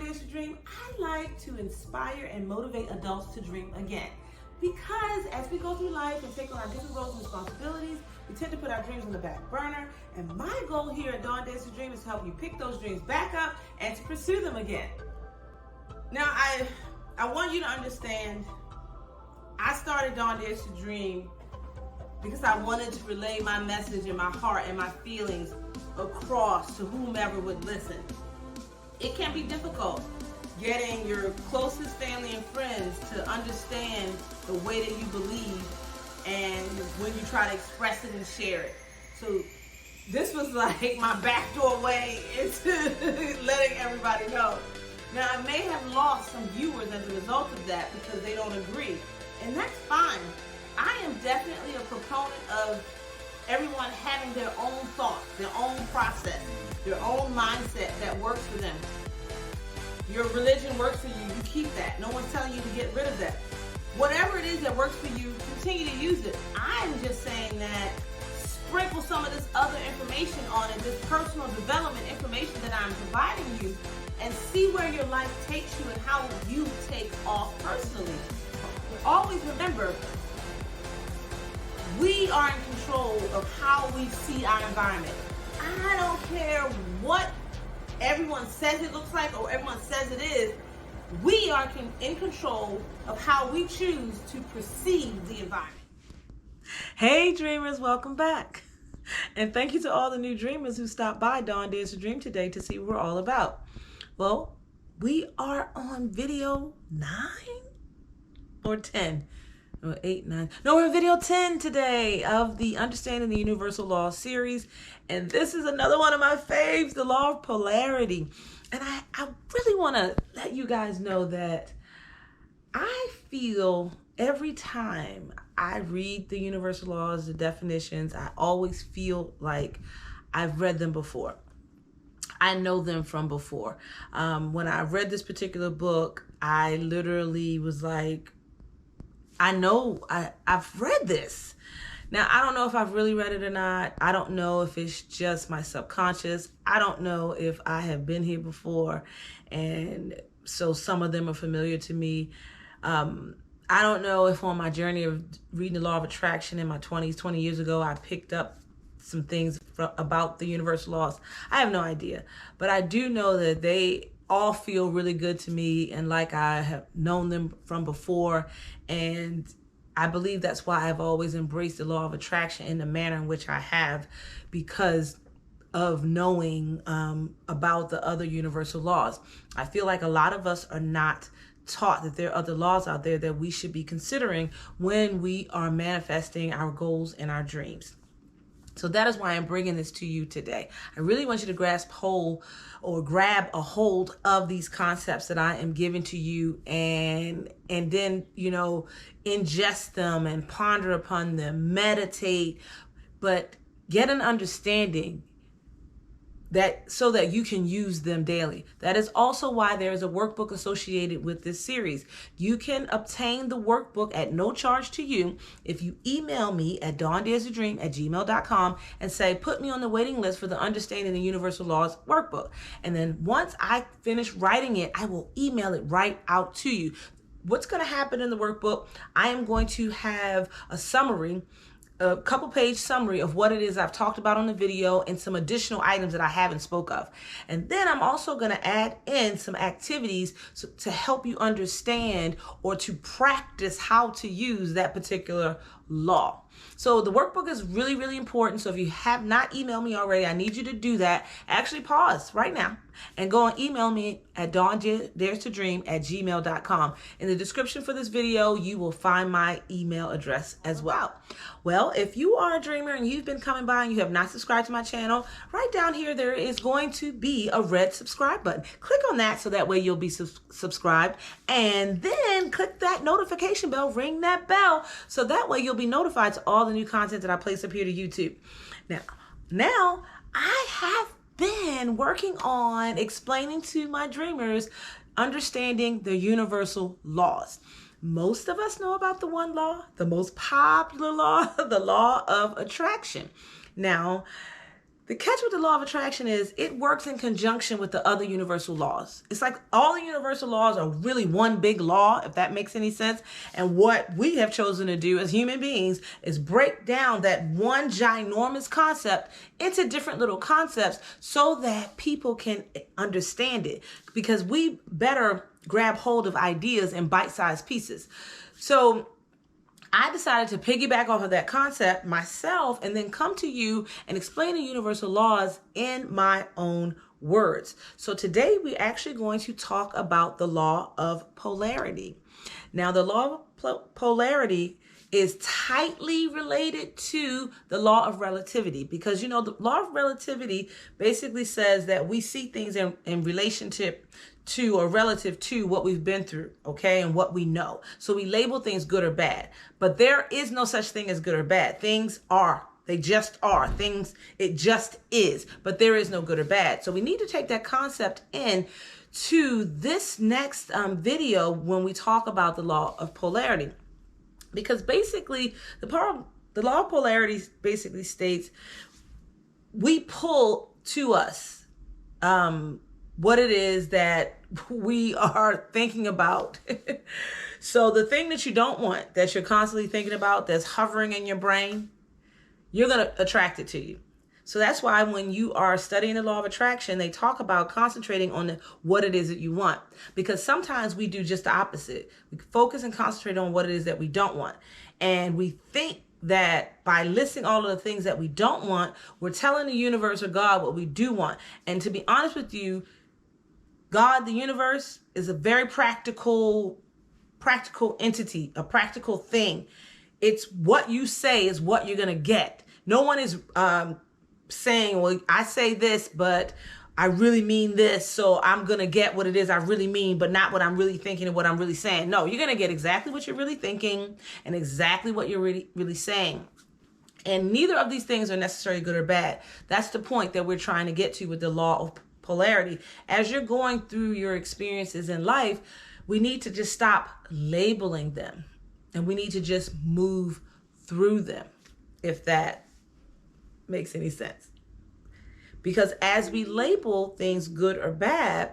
Dare to Dream, I like to inspire and motivate adults to dream again. Because as we go through life and take on our different roles and responsibilities, we tend to put our dreams on the back burner. And my goal here at Dawn Dares to Dream is to help you pick those dreams back up and to pursue them again. Now, I want you to understand, I started Dawn Dares to Dream because I wanted to relay my message and my heart and my feelings across to whomever would listen. It can be difficult getting your closest family and friends to understand the way that you believe and when you try to express it and share it. So this was like my backdoor way into letting everybody know. Now, I may have lost some viewers as a result of that because they don't agree, and that's fine. I am definitely a proponent of everyone having their own thoughts, their own process, their own mindset that works for them. Your religion works for you, you keep that. No one's telling you to get rid of that. Whatever it is that works for you, continue to use it. I'm just saying that sprinkle some of this other information on it, this personal development information that I'm providing you, and see where your life takes you and how you take off personally. Always remember, we are in control of how we see our environment. I don't care what everyone says it looks like or everyone says it is. We are in control of how we choose to perceive the environment. Hey dreamers, welcome back. And thank you to all the new dreamers who stopped by Dawn Dares to Dream today to see what we're all about. Well, we are on video 9 or 10. 8, 9. No, we're in video 10 today of the Understanding the Universal Law series. And this is another one of my faves, the Law of Polarity. And I really want to let you guys know that I feel every time I read the universal laws, the definitions, I always feel like I've read them before. I know them from before. When I read this particular book, I literally was like, I know I've read this. Now, I don't know if I've really read it or not. I don't know if it's just my subconscious. I don't know if I have been here before, and so some of them are familiar to me. I don't know if on my journey of reading the Law of Attraction in my 20s, 20 years ago, I picked up some things about the universal laws. I have no idea. But I do know that they all feel really good to me and like I have known them from before. And I believe that's why I've always embraced the Law of Attraction in the manner in which I have, because of knowing about the other universal laws. I feel like a lot of us are not taught that there are other laws out there that we should be considering when we are manifesting our goals and our dreams. So that is why I'm bringing this to you today. I really want you to grab a hold of these concepts that I am giving to you, and then, ingest them and ponder upon them, meditate, but get an understanding that so that you can use them daily. That is also why there is a workbook associated with this series. You can obtain the workbook at no charge to you if you email me at dawndaresdream@gmail.com and say, put me on the waiting list for the Understanding the Universal Laws workbook. And then once I finish writing it, I will email it right out to you. What's going to happen in the workbook, I am going to have a summary, a couple page summary of what it is I've talked about on the video and some additional items that I haven't spoke of. And then I'm also going to add in some activities to help you understand or to practice how to use that particular law. So the workbook is really, really important. So if you have not emailed me already, I need you to do that. Actually pause right now and go and email me at dawndaresdream@gmail.com. In the description for this video, you will find my email address as well. Well, if you are a dreamer and you've been coming by and you have not subscribed to my channel, right down here, there is going to be a red subscribe button. Click on that so that way you'll be subscribed, and then click that notification bell, ring that bell, so that way you'll be notified to all the new content that I place up here to YouTube. Now I have been working on explaining to my dreamers understanding the universal laws. Most of us know about the one law, the most popular law, the law of attraction. Now, The catch with the law of attraction is it works in conjunction with the other universal laws. It's like all the universal laws are really one big law, if that makes any sense. And what we have chosen to do as human beings is break down that one ginormous concept into different little concepts so that people can understand it, because we better grab hold of ideas in bite-sized pieces. So I decided to piggyback off of that concept myself and then come to you and explain the universal laws in my own words. So today we're actually going to talk about the law of polarity. Now, the law of polarity is tightly related to the law of relativity, because, you know, the law of relativity basically says that we see things in relationship to or relative to what we've been through, okay, and what we know. So we label things good or bad, but there is no such thing as good or bad. Things are. They just are. Things, it just is, but there is no good or bad. So we need to take that concept in to this next video when we talk about the law of polarity. Because basically, the law of polarity basically states we pull to us what it is that we are thinking about. So the thing that you don't want, that you're constantly thinking about, that's hovering in your brain, you're going to attract it to you. So that's why when you are studying the law of attraction, they talk about concentrating on what it is that you want. Because sometimes we do just the opposite. We focus and concentrate on what it is that we don't want. And we think that by listing all of the things that we don't want, we're telling the universe or God what we do want. And to be honest with you, God, the universe, is a very practical entity, a practical thing. It's what you say is what you're going to get. No one is saying, well, I say this, but I really mean this, so I'm going to get what it is I really mean, but not what I'm really thinking and what I'm really saying. No, you're going to get exactly what you're really thinking and exactly what you're really saying. And neither of these things are necessarily good or bad. That's the point that we're trying to get to with the law of polarity. As you're going through your experiences in life, we need to just stop labeling them, and we need to just move through them, if that makes any sense. Because as we label things good or bad,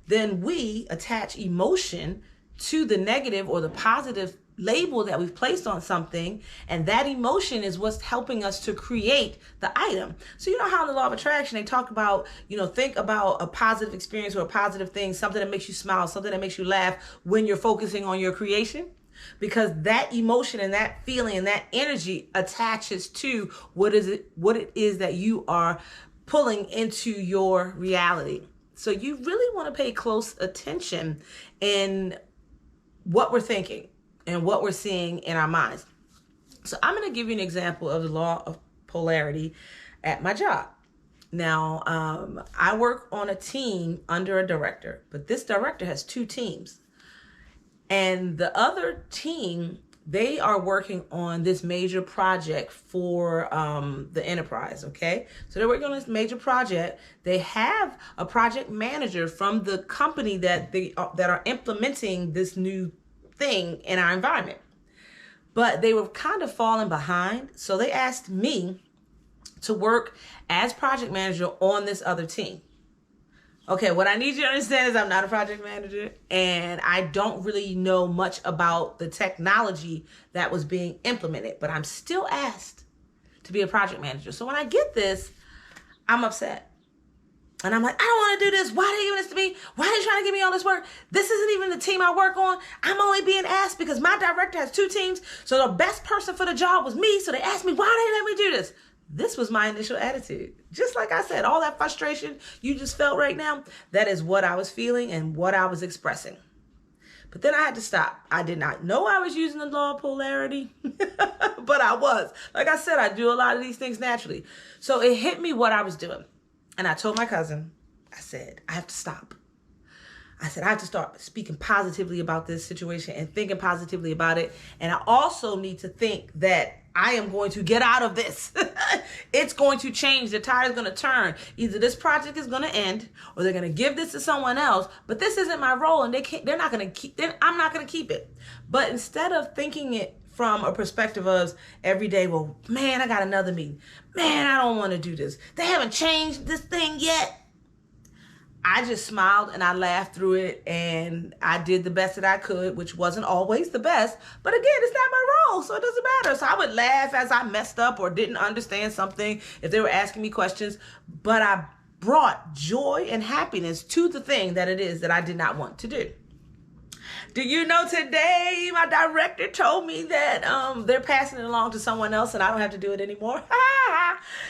then we attach emotion to the negative or the positive label that we've placed on something, and that emotion is what's helping us to create the item. So you know how in the law of attraction they talk about, you know, think about a positive experience or a positive thing, something that makes you smile, something that makes you laugh when you're focusing on your creation? Because that emotion and that feeling and that energy attaches to what it is that you are pulling into your reality. So you really want to pay close attention in what we're thinking and what we're seeing in our minds. So I'm going to give you an example of the law of polarity at my job. Now, I work on a team under a director, but this director has two teams. And the other team, they are working on this major project for the enterprise, okay? So they're working on this major project. They have a project manager from the company that are implementing this new thing in our environment. But they were kind of falling behind, so they asked me to work as project manager on this other team. Okay, what I need you to understand is I'm not a project manager, and I don't really know much about the technology that was being implemented, but I'm still asked to be a project manager. So when I get this, I'm upset. And I'm like, I don't want to do this. Why are they giving this to me? Why are they trying to give me all this work? This isn't even the team I work on. I'm only being asked because my director has two teams. So the best person for the job was me. So they asked me, why they let me do this? This was my initial attitude. Just like I said, all that frustration you just felt right now, that is what I was feeling and what I was expressing. But then I had to stop. I did not know I was using the law of polarity, but I was. Like I said, I do a lot of these things naturally. So it hit me what I was doing. And I told my cousin, I said, I have to stop. I said, I have to start speaking positively about this situation and thinking positively about it. And I also need to think that I am going to get out of this. It's going to change. The tide is going to turn. Either this project is going to end or they're going to give this to someone else. But this isn't my role, and I'm not going to keep it. But instead of thinking it from a perspective of every day, well, man, I got another meeting. man, I don't want to do this. They haven't changed this thing yet. I just smiled and I laughed through it, and I did the best that I could, which wasn't always the best. But again, it's not my role, so it doesn't matter. So I would laugh as I messed up or didn't understand something if they were asking me questions. But I brought joy and happiness to the thing that it is that I did not want to do. Do you know today my director told me that they're passing it along to someone else and I don't have to do it anymore?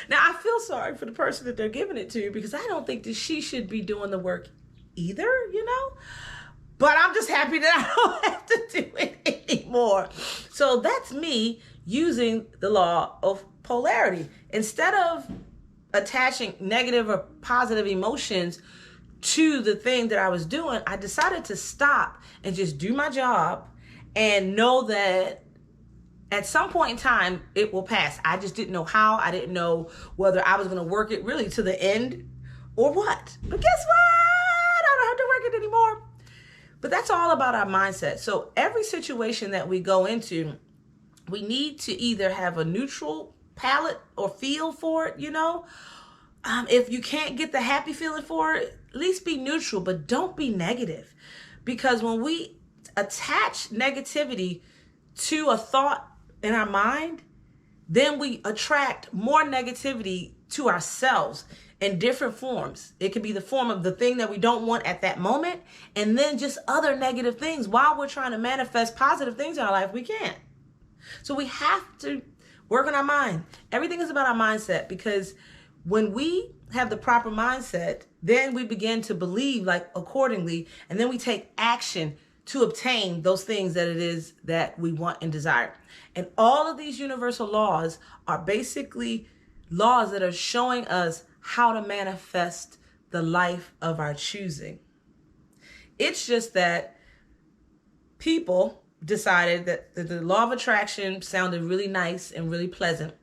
Now, I feel sorry for the person that they're giving it to, because I don't think that she should be doing the work either, you know? But I'm just happy that I don't have to do it anymore. So that's me using the law of polarity. Instead of attaching negative or positive emotions to the thing that I was doing, I decided to stop and just do my job and know that at some point in time it will pass. I just didn't know how. I didn't know whether I was going to work it really to the end or what. But guess what? I don't have to work it anymore. But that's all about our mindset. So every situation that we go into, we need to either have a neutral palate or feel for it, you know. If you can't get the happy feeling for it, at least be neutral, but don't be negative. Because when we attach negativity to a thought in our mind, then we attract more negativity to ourselves in different forms. It could be the form of the thing that we don't want at that moment, and then just other negative things. While we're trying to manifest positive things in our life, we can't. So we have to work on our mind. Everything is about our mindset, because when we have the proper mindset, then we begin to believe like accordingly, and then we take action to obtain those things that it is that we want and desire. And all of these universal laws are basically laws that are showing us how to manifest the life of our choosing. It's just that people decided that the law of attraction sounded really nice and really pleasant.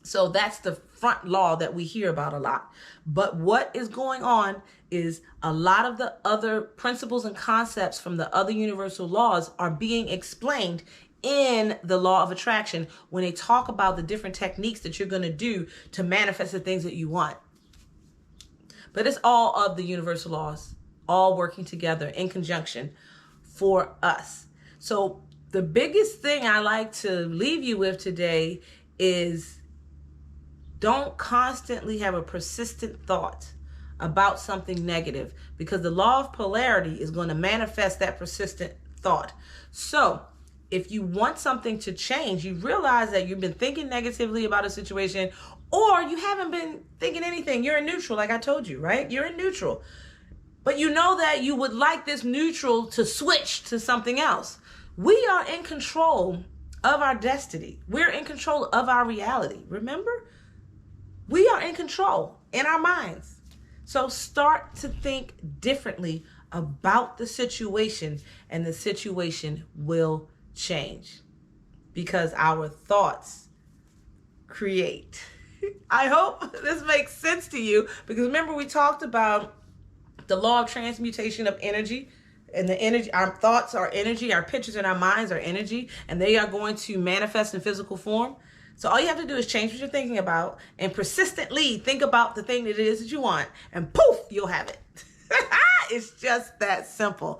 So that's the front law that we hear about a lot. But what is going on is a lot of the other principles and concepts from the other universal laws are being explained in the law of attraction when they talk about the different techniques that you're going to do to manifest the things that you want. But it's all of the universal laws, all working together in conjunction for us. So the biggest thing I like to leave you with today is don't constantly have a persistent thought about something negative, because the law of polarity is going to manifest that persistent thought. So if you want something to change, you realize that you've been thinking negatively about a situation, or you haven't been thinking anything. You're in neutral, like I told you, right? You're in neutral. But you know that you would like this neutral to switch to something else. We are in control of our destiny. We're in control of our reality. Remember? We are in control in our minds. So start to think differently about the situation, and the situation will change, because our thoughts create. I hope this makes sense to you, because remember we talked about the law of transmutation of energy. And the energy, our thoughts are energy, our pictures in our minds are energy, and they are going to manifest in physical form. So all you have to do is change what you're thinking about and persistently think about the thing that it is that you want, and poof, you'll have it. It's just that simple.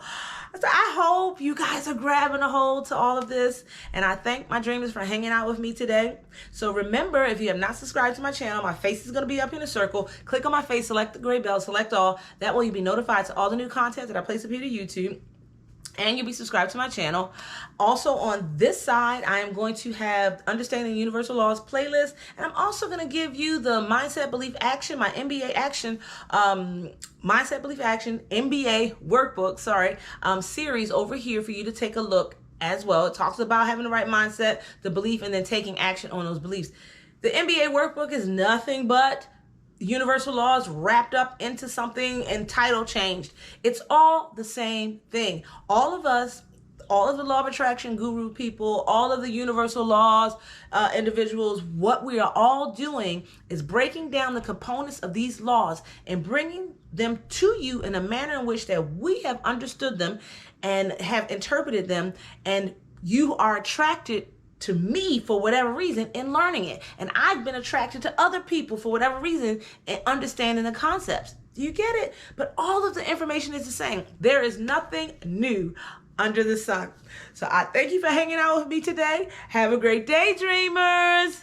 So I hope you guys are grabbing a hold to all of this, and I thank my dreamers for hanging out with me today. So remember, if you have not subscribed to my channel, my face is going to be up in a circle. Click on my face, select the gray bell, select all. That way you'll be notified to all the new content that I place up here to YouTube, and you'll be subscribed to my channel. Also on this side, I am going to have Understanding Universal Laws playlist, and I'm also going to give you the Mindset Belief Action, my MBA Action, Mindset Belief Action MBA Workbook, series over here for you to take a look as well. It talks about having the right mindset, the belief, and then taking action on those beliefs. The MBA Workbook is nothing but universal laws wrapped up into something and title changed. It's all the same thing. All of us, all of the law of attraction guru people, all of the universal laws individuals, what we are all doing is breaking down the components of these laws and bringing them to you in a manner in which that we have understood them and have interpreted them, and you are attracted to me for whatever reason in learning it. And I've been attracted to other people for whatever reason in understanding the concepts. Do you get it? But all of the information is the same. There is nothing new under the sun. So I thank you for hanging out with me today. Have a great day, dreamers.